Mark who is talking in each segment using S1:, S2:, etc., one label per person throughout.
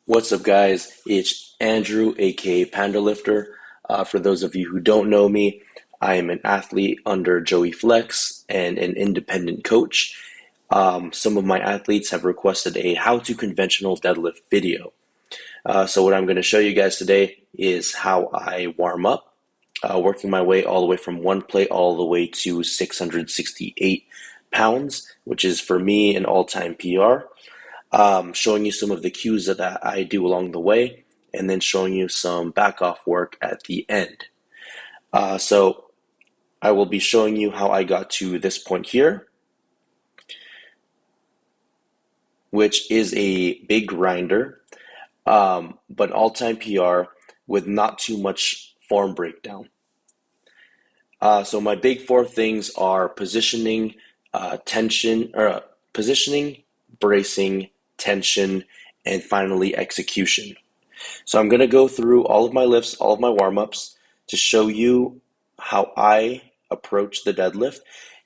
S1: What's up, guys? It's Andrew, aka Pandalifterr. For those of you who don't know me, I am an athlete under Joey Flex and an independent coach. Some of my athletes have requested a how to conventional deadlift video. So what I'm going to show you guys today is how I warm up, working my way all the way from one plate all the way to 668 pounds, which is for me an all-time PR. Showing you some of the cues that I do along the way, and then showing you some back off work at the end. So I will be showing you how I got to this point here, which is a big grinder, but all-time PR with not too much form breakdown. So my big four things are positioning, positioning, bracing, tension, and finally execution. So I'm going to go through all of my lifts, all of my warm-ups to show you how I approach the deadlift,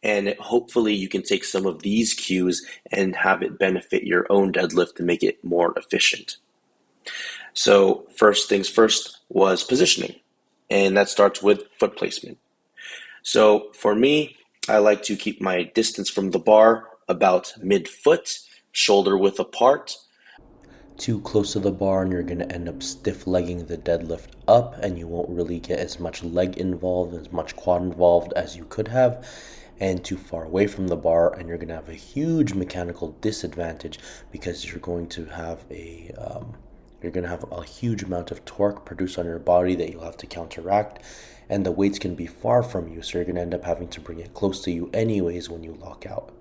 S1: and hopefully you can take some of these cues and have it benefit your own deadlift to make it more efficient. So first things first was positioning, and that starts with foot placement. So for me, I like to keep my distance from the bar about mid-foot, shoulder width apart. Too close to the bar and you're going to end up stiff legging the deadlift up, and you won't really get as much leg involved, as much quad involved as you could have. And too far away from the bar and you're going to have a huge mechanical disadvantage because you're going to have a huge amount of torque produced on your body that you'll have to counteract, and the weights can be far from you, so you're going to end up having to bring it close to you anyways when you lock out.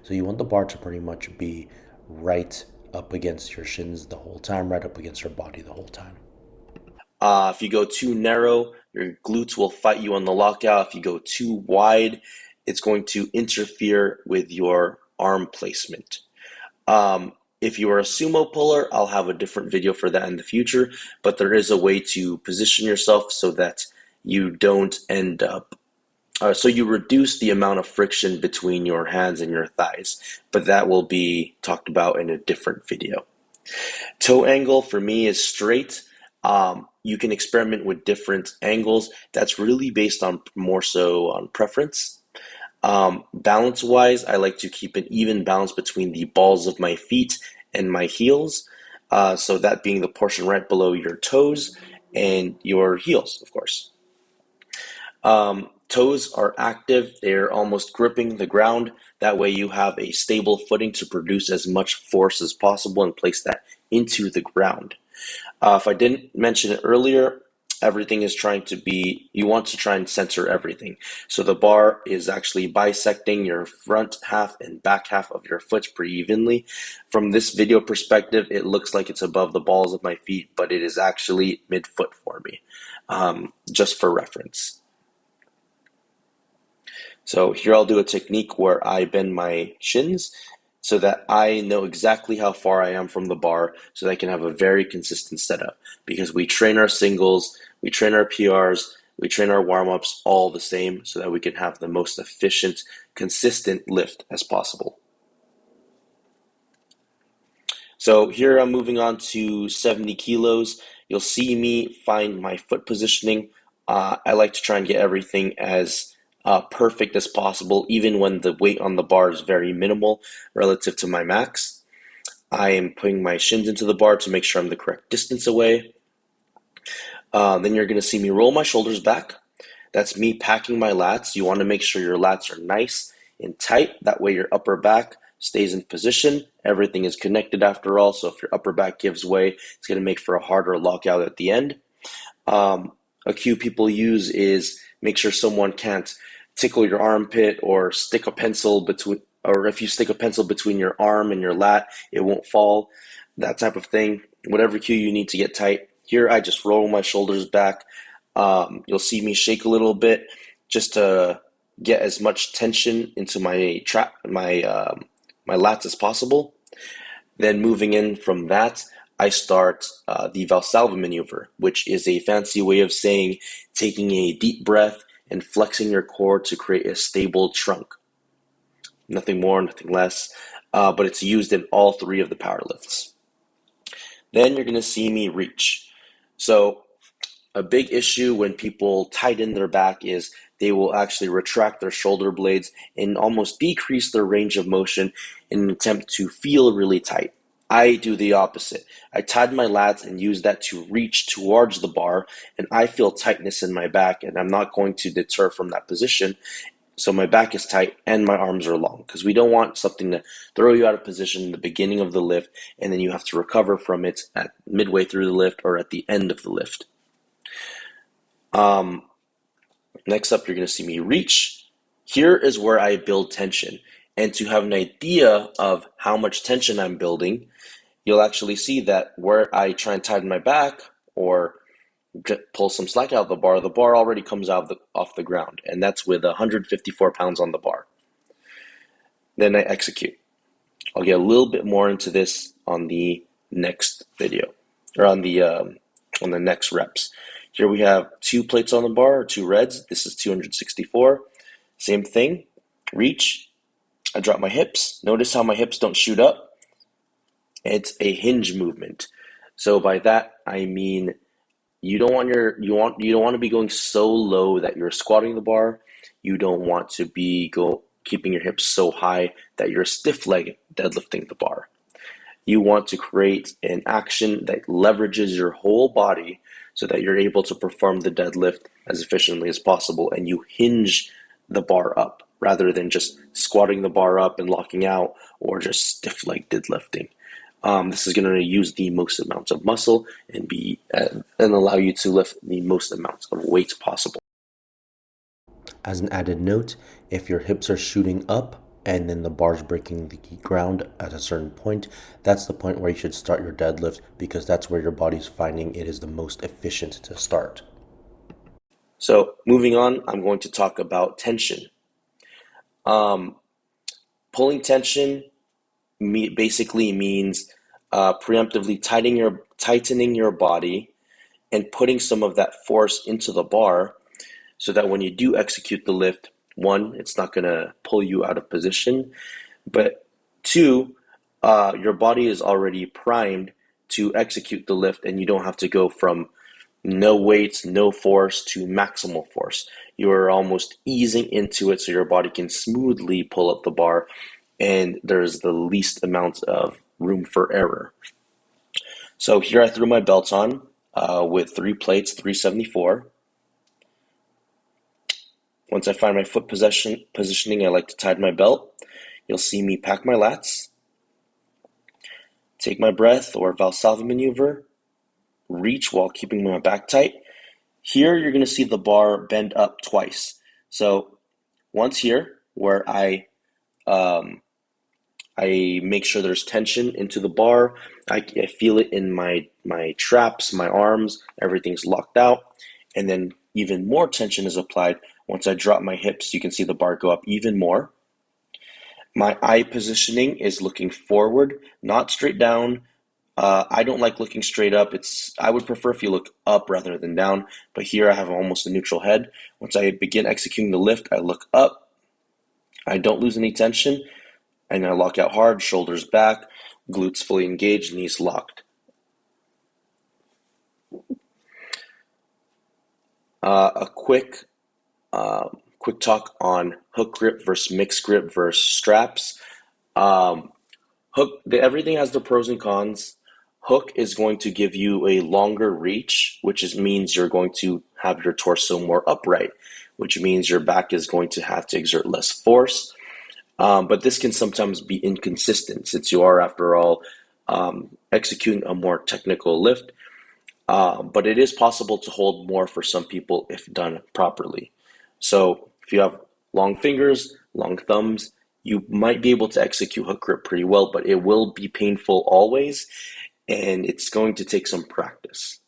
S1: So you want the bar to pretty much be right up against your shins the whole time, right up against your body the whole time. If you go too narrow, your glutes will fight you on the lockout. If you go too wide, it's going to interfere with your arm placement. If you are a sumo puller, I'll have a different video for that in the future, but there is a way to position yourself so that you don't end up, so you reduce the amount of friction between your hands and your thighs, but that will be talked about in a different video. Toe angle for me is straight. You can experiment with different angles. That's really based on more so on preference. Balance-wise, I like to keep an even balance between the balls of my feet and my heels. So that being the portion right below your toes and your heels, of course. Toes are active. They're almost gripping the ground. That way you have a stable footing to produce as much force as possible and place that into the ground. If I didn't mention it earlier, everything is you want to try and center everything. So the bar is actually bisecting your front half and back half of your foot pretty evenly. From this video perspective, it looks like it's above the balls of my feet, but it is actually mid-foot for me, just for reference. So here I'll do a technique where I bend my shins so that I know exactly how far I am from the bar so that I can have a very consistent setup, because we train our singles, we train our PRs, we train our warm-ups all the same so that we can have the most efficient, consistent lift as possible. So here I'm moving on to 70 kilos. You'll see me find my foot positioning. I like to try and get everything as perfect as possible, even when the weight on the bar is very minimal relative to my max. I am putting my shins into the bar to make sure I'm the correct distance away. Then you're going to see me roll my shoulders back. That's me packing my lats. You want to make sure your lats are nice and tight. That way your upper back stays in position. Everything is connected after all, so if your upper back gives way, it's going to make for a harder lockout at the end. A cue people use is make sure someone can't tickle your armpit or stick a pencil between, or if you stick a pencil between your arm and your lat, it won't fall. That type of thing. Whatever cue you need to get tight. Here I just roll my shoulders back. You'll see me shake a little bit just to get as much tension into my lats as possible. Then moving in from that, I start the Valsalva maneuver, which is a fancy way of saying taking a deep breath and flexing your core to create a stable trunk. Nothing more, nothing less, but it's used in all three of the power lifts. Then you're going to see me reach. So a big issue when people tighten their back is they will actually retract their shoulder blades and almost decrease their range of motion in an attempt to feel really tight. I do the opposite. I tighten my lats and use that to reach towards the bar, and I feel tightness in my back, and I'm not going to deter from that position. So my back is tight and my arms are long, because we don't want something to throw you out of position in the beginning of the lift and then you have to recover from it at midway through the lift or at the end of the lift. Next up, you're going to see me reach. Here is where I build tension. And to have an idea of how much tension I'm building, you'll actually see that where I try and tighten my back or pull some slack out of the bar already comes out off the ground. And that's with 154 pounds on the bar. Then I execute. I'll get a little bit more into this on the next video, or on the next reps. Here we have 2 plates on the bar, or 2 reds. This is 264. Same thing. Reach. I drop my hips. Notice how my hips don't shoot up. It's a hinge movement. So by that I mean you don't want to be going so low that you're squatting the bar. You don't want to be keeping your hips so high that you're stiff leg deadlifting the bar. You want to create an action that leverages your whole body so that you're able to perform the deadlift as efficiently as possible, and you hinge the bar up rather than just squatting the bar up and locking out or just stiff leg deadlifting. This is going to use the most amount of muscle and allow you to lift the most amount of weight possible.
S2: As an added note, if your hips are shooting up and then the bar's breaking the ground at a certain point, that's the point where you should start your deadlift, because that's where your body's finding it is the most efficient to start.
S1: So moving on, I'm going to talk about tension. Pulling tension basically means preemptively tightening your body and putting some of that force into the bar so that when you do execute the lift, 1, it's not going to pull you out of position, but 2, your body is already primed to execute the lift and you don't have to go from no weights, no force to maximal force. You are almost easing into it so your body can smoothly pull up the bar and there's the least amount of room for error. So here I threw my belt on with 3 plates, 374. Once I find my foot positioning, I like to tighten my belt. You'll see me pack my lats, take my breath or Valsalva maneuver, reach while keeping my back tight. Here you're going to see the bar bend up twice. So once here where I make sure there's tension into the bar. I feel it in my traps, my arms, everything's locked out. And then even more tension is applied. Once I drop my hips, you can see the bar go up even more. My eye positioning is looking forward, not straight down. I don't like looking straight up. I would prefer if you look up rather than down, but here I have almost a neutral head. Once I begin executing the lift, I look up. I don't lose any tension, and I lock out hard, shoulders back, glutes fully engaged, knees locked. A quick talk on hook grip versus mixed grip versus straps. Everything has the pros and cons. Hook is going to give you a longer reach, which means you're going to have your torso more upright, which means your back is going to have to exert less force. But this can sometimes be inconsistent since you are, after all, executing a more technical lift. But it is possible to hold more for some people if done properly. So if you have long fingers, long thumbs, you might be able to execute hook grip pretty well, but it will be painful always, and it's going to take some practice.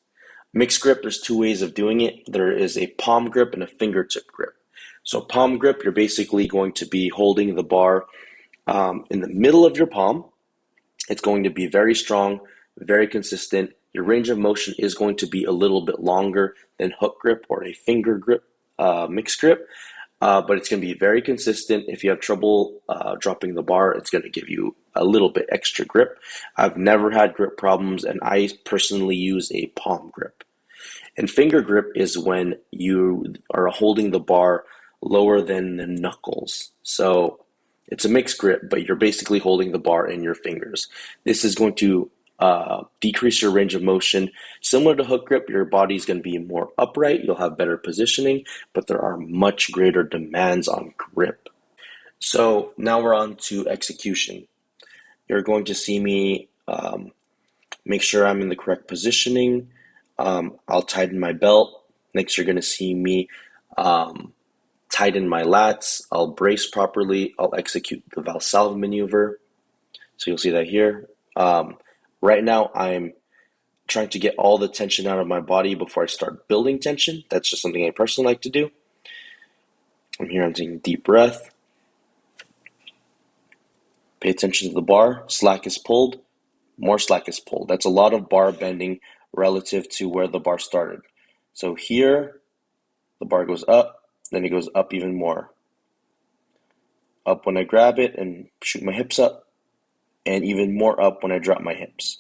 S1: Mixed grip, there's 2 ways of doing it. There is a palm grip and a fingertip grip. So palm grip, you're basically going to be holding the bar in the middle of your palm. It's going to be very strong, very consistent. Your range of motion is going to be a little bit longer than hook grip or a finger grip, mixed grip. but it's going to be very consistent. If you have trouble dropping the bar, it's going to give you a little bit extra grip. I've never had grip problems, and I personally use a palm grip. And finger grip is when you are holding the bar lower than the knuckles. So it's a mixed grip, but you're basically holding the bar in your fingers. This is going to decrease your range of motion. Similar to hook grip, your body's going to be more upright. You'll have better positioning, but there are much greater demands on grip. So now we're on to execution. You're going to see me make sure I'm in the correct positioning. I'll tighten my belt. Next, you're going to see me tighten my lats. I'll brace properly. I'll execute the Valsalva maneuver. So you'll see that here. Right now, I'm trying to get all the tension out of my body before I start building tension. That's just something I personally like to do. I'm here, I'm taking a deep breath. Pay attention to the bar. Slack is pulled. More slack is pulled. That's a lot of bar bending relative to where the bar started. So here, the bar goes up, then it goes up even more. Up when I grab it and shoot my hips up, and even more up when I drop my hips.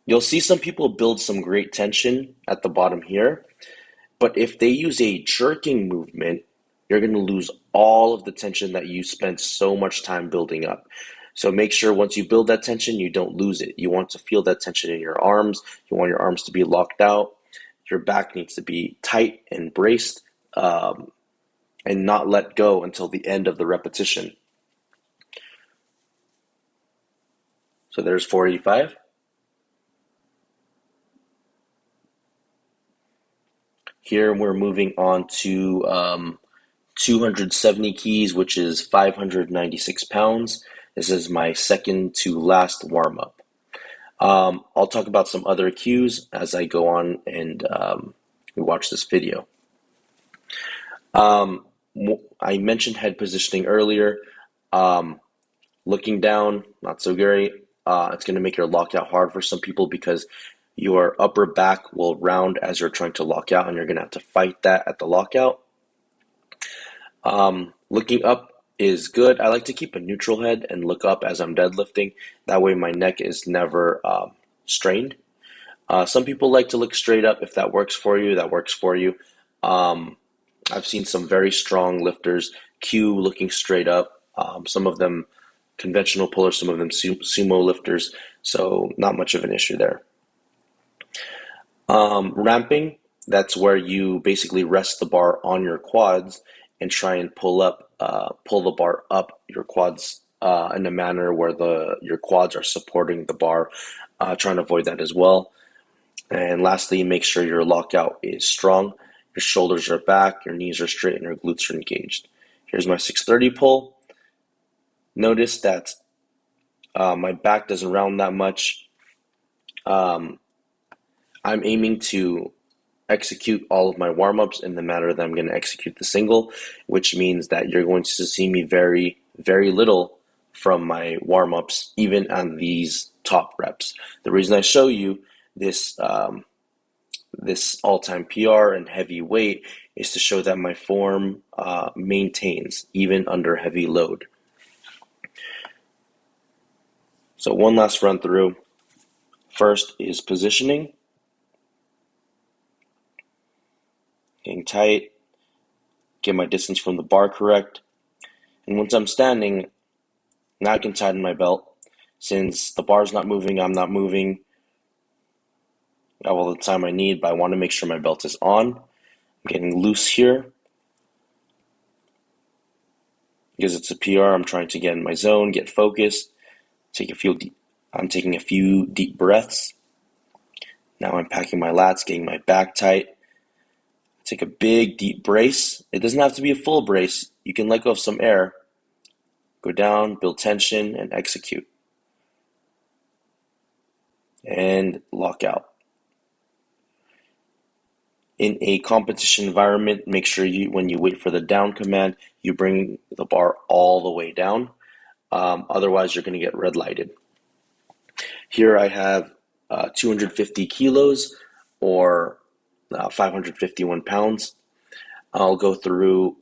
S1: You'll see some people build some great tension at the bottom here, but if they use a jerking movement, you're going to lose all of the tension that you spent so much time building up. So make sure once you build that tension, you don't lose it. You want to feel that tension in your arms. You want your arms to be locked out. Your back needs to be tight and braced, and not let go until the end of the repetition. So there's 485. Here we're moving on to 270 keys, which is 596 pounds. This is my second to last warm up. I'll talk about some other cues as I go on and we watch this video. I mentioned head positioning earlier. Looking down, not so great. It's going to make your lockout hard for some people because your upper back will round as you're trying to lock out, and you're going to have to fight that at the lockout. Looking up is good. I like to keep a neutral head and look up as I'm deadlifting. That way my neck is never strained. Some people like to look straight up. If that works for you, that works for you. I've seen some very strong lifters cue looking straight up. Some of them conventional pullers, some of them sumo lifters. So not much of an issue there. Ramping, that's where you basically rest the bar on your quads and try and pull the bar up your quads in a manner where your quads are supporting the bar. Trying to avoid that as well. And lastly, make sure your lockout is strong. Your shoulders are back, your knees are straight, and your glutes are engaged. Here's my 630 pull. Notice that my back doesn't round that much. I'm aiming to execute all of my warm-ups in the manner that I'm going to execute the single, which means that you're going to see me very, very little from my warm-ups, even on these top reps. The reason I show you this all-time PR and heavy weight is to show that my form maintains even under heavy load. So one last run through. First is positioning. Getting tight, get my distance from the bar correct. And once I'm standing, now I can tighten my belt. Since the bar's not moving, I'm not moving. I have all the time I need, but I want to make sure my belt is on. I'm getting loose here. Because it's a PR, I'm trying to get in my zone, get focused. I'm taking a few deep breaths. Now I'm packing my lats, getting my back tight. Take a big, deep brace. It doesn't have to be a full brace. You can let go of some air. Go down, build tension, and execute. And lock out. In a competition environment, make sure when you wait for the down command, you bring the bar all the way down. Otherwise, you're going to get red lighted. Here I have 250 kilos or 551 pounds. I'll go through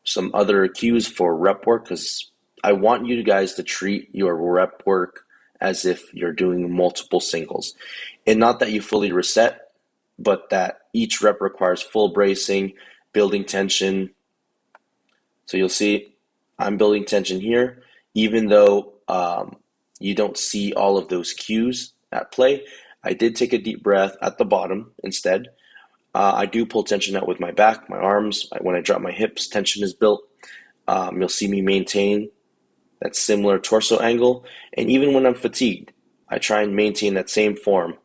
S1: some other cues for rep work, because I want you guys to treat your rep work as if you're doing multiple singles. And not that you fully reset, but that each rep requires full bracing, building tension. So you'll see I'm building tension here, even though you don't see all of those cues at play. I did take a deep breath at the bottom instead. I do pull tension out with my back, my arms. When I drop my hips, tension is built. You'll see me maintain that similar torso angle. And even when I'm fatigued, I try and maintain that same form.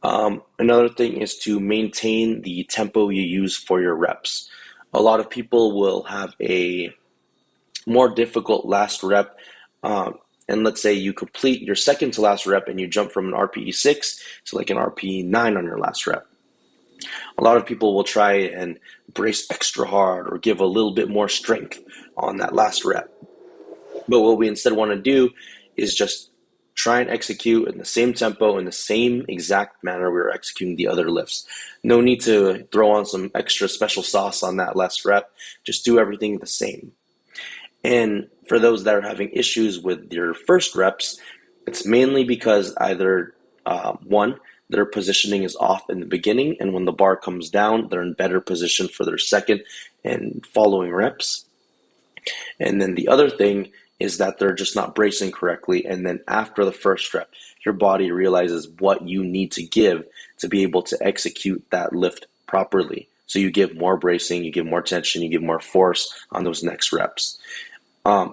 S1: Another thing is to maintain the tempo you use for your reps. A lot of people will have a more difficult last rep. And let's say you complete your second to last rep and you jump from an RPE 6 to like an RPE 9 on your last rep. A lot of people will try and brace extra hard or give a little bit more strength on that last rep. But what we instead want to do is just try and execute in the same tempo, in the same exact manner we were executing the other lifts. No need to throw on some extra special sauce on that last rep. Just do everything the same. And for those that are having issues with your first reps, it's mainly because either one, their positioning is off in the beginning, and when the bar comes down, they're in better position for their second and following reps. And then the other thing is that they're just not bracing correctly, and then after the first rep, your body realizes what you need to give to be able to execute that lift properly. So you give more bracing, you give more tension, you give more force on those next reps.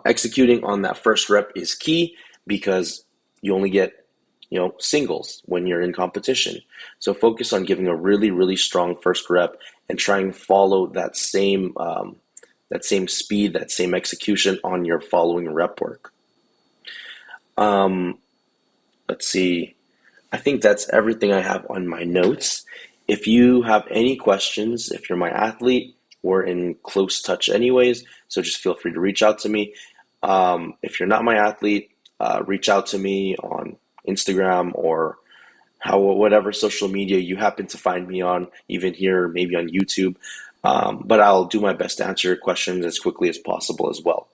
S1: Executing on that first rep is key because you only get singles when you're in competition. So focus on giving a really, really strong first rep and try and follow that same speed, that same execution on your following rep work. Let's see. I think that's everything I have on my notes. If you have any questions, if you're my athlete, we're in close touch anyways, so just feel free to reach out to me. If you're not my athlete, reach out to me on Instagram or whatever social media you happen to find me on, even here, maybe on YouTube. But I'll do my best to answer your questions as quickly as possible as well.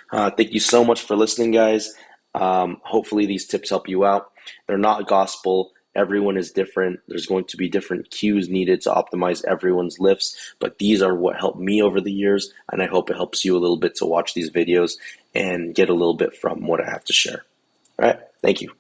S1: Thank you so much for listening, guys. Hopefully these tips help you out. They're not gospel. Everyone is different. There's going to be different cues needed to optimize everyone's lifts, but these are what helped me over the years, and I hope it helps you a little bit to watch these videos and get a little bit from what I have to share. All right, thank you.